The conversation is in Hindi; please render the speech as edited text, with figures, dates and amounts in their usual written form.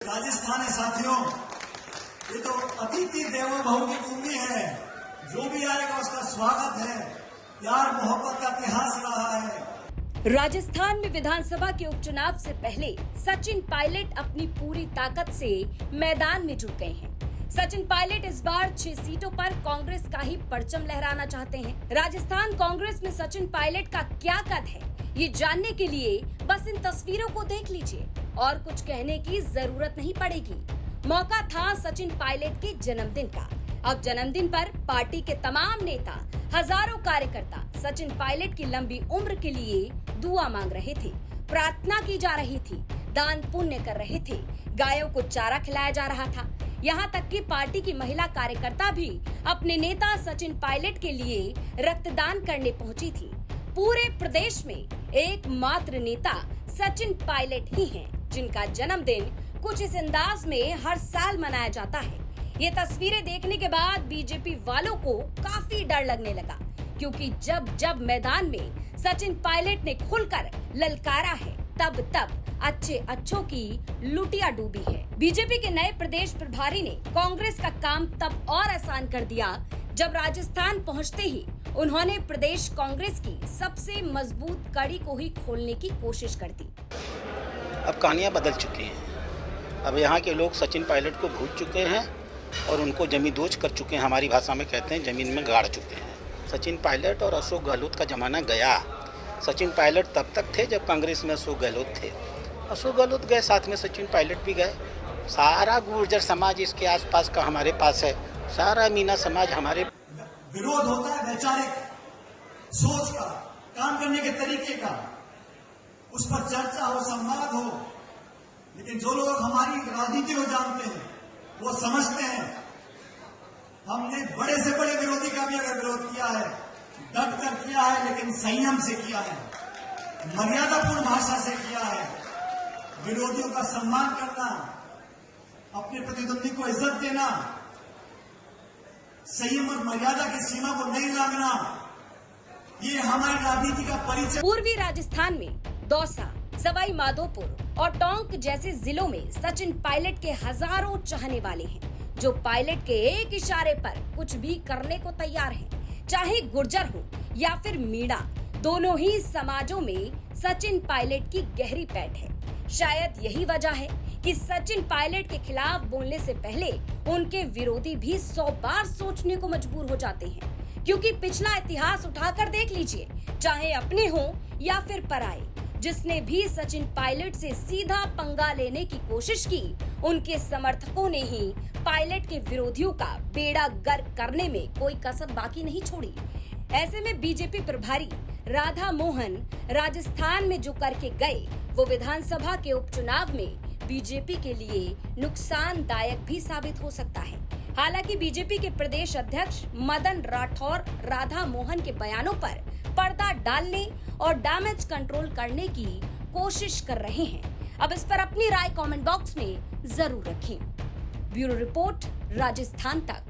राजस्थान है साथियों, ये तो अतिथि देवो भव की भूमि है। जो भी आएगा उसका स्वागत है। प्यार मोहब्बत का इतिहास रहा है। राजस्थान में विधानसभा के उपचुनाव से पहले सचिन पायलट अपनी पूरी ताकत से मैदान में जुट गए हैं। सचिन पायलट इस बार 6 सीटों पर कांग्रेस का ही परचम लहराना चाहते हैं। राजस्थान कांग्रेस में सचिन पायलट का क्या कद है, ये जानने के लिए बस इन तस्वीरों को देख लीजिए और कुछ कहने की जरूरत नहीं पड़ेगी। मौका था सचिन पायलट के जन्मदिन का। अब जन्मदिन पर पार्टी के तमाम नेता, हजारों कार्यकर्ता सचिन पायलट की लंबी उम्र के लिए दुआ मांग रहे थे, प्रार्थना की जा रही थी, दान पुण्य कर रहे थे, गायों को चारा खिलाया जा रहा था। यहाँ तक कि पार्टी की महिला कार्यकर्ता भी अपने नेता सचिन पायलट के लिए रक्तदान करने पहुंची थी। पूरे प्रदेश में एकमात्र नेता सचिन पायलट ही हैं, जिनका जन्मदिन कुछ इस अंदाज में हर साल मनाया जाता है। ये तस्वीरें देखने के बाद बीजेपी वालों को काफी डर लगने लगा, क्योंकि जब जब मैदान में सचिन पायलट ने खुलकर ललकारा है, तब तब अच्छों की लुटिया डूबी है। बीजेपी के नए प्रदेश प्रभारी ने कांग्रेस का काम तब और आसान कर दिया जब राजस्थान पहुंचते ही उन्होंने प्रदेश कांग्रेस की सबसे मजबूत कड़ी को ही खोलने की कोशिश कर दी। अब कहानियाँ बदल चुकी हैं। अब यहाँ के लोग सचिन पायलट को भूल चुके हैं और उनको जमींदोज कर चुके हैं। हमारी भाषा में कहते हैं जमीन में गाड़ चुके हैं। सचिन पायलट और अशोक गहलोत का ज़माना गया। सचिन पायलट तब तक थे जब कांग्रेस में अशोक गहलोत थे। अशोक गहलोत गए, साथ में सचिन पायलट भी गए। सारा गुर्जर समाज इसके आसपास का हमारे पास है, सारा मीना समाज हमारे। विरोध होता है वैचारिक सोच का, काम करने के तरीके का, उस पर चर्चा हो, संवाद हो। लेकिन जो लोग हमारी राजनीति को जानते हैं वो समझते हैं हमने बड़े से बड़े विरोधी का भी अगर विरोध किया है, डट कर किया है, लेकिन संयम से किया है, मर्यादापूर्ण भाषा से किया है। विरोधियों का सम्मान करना, अपने प्रतिद्वंदी को इज्जत देना, संयम और मर्यादा की सीमा को नहीं लांघना, ये हमारी राजनीति का परिचय। पूर्वी राजस्थान में दौसा, सवाई माधोपुर और टोंक जैसे जिलों में सचिन पायलट के हजारों चाहने वाले हैं, जो पायलट के एक इशारे पर कुछ भी करने को तैयार हैं। चाहे गुर्जर हो या फिर मीणा, दोनों ही समाजों में सचिन पायलट की गहरी पैठ है। शायद यही वजह है कि सचिन पायलट के खिलाफ बोलने से पहले उनके विरोधी भी 100 बार सोचने को मजबूर हो जाते हैं, क्योंकि पिछला इतिहास उठाकर देख लीजिए, चाहे अपने हो या फिर पराए, जिसने भी सचिन पायलट से सीधा पंगा लेने की कोशिश की, उनके समर्थकों ने ही पायलट के विरोधियों का बेड़ा गर्क करने में कोई कसर बाकी नहीं छोड़ी। ऐसे में बीजेपी प्रभारी राधा मोहन राजस्थान में जो करके गए, वो विधानसभा के उपचुनाव में बीजेपी के लिए नुकसानदायक भी साबित हो सकता है। हालांकि बीजेपी के प्रदेश अध्यक्ष मदन राठौर राधा मोहन के बयानों पर पर्दा डालने और डैमेज कंट्रोल करने की कोशिश कर रहे हैं। अब इस पर अपनी राय कमेंट बॉक्स में जरूर रखें। ब्यूरो रिपोर्ट, राजस्थान तक।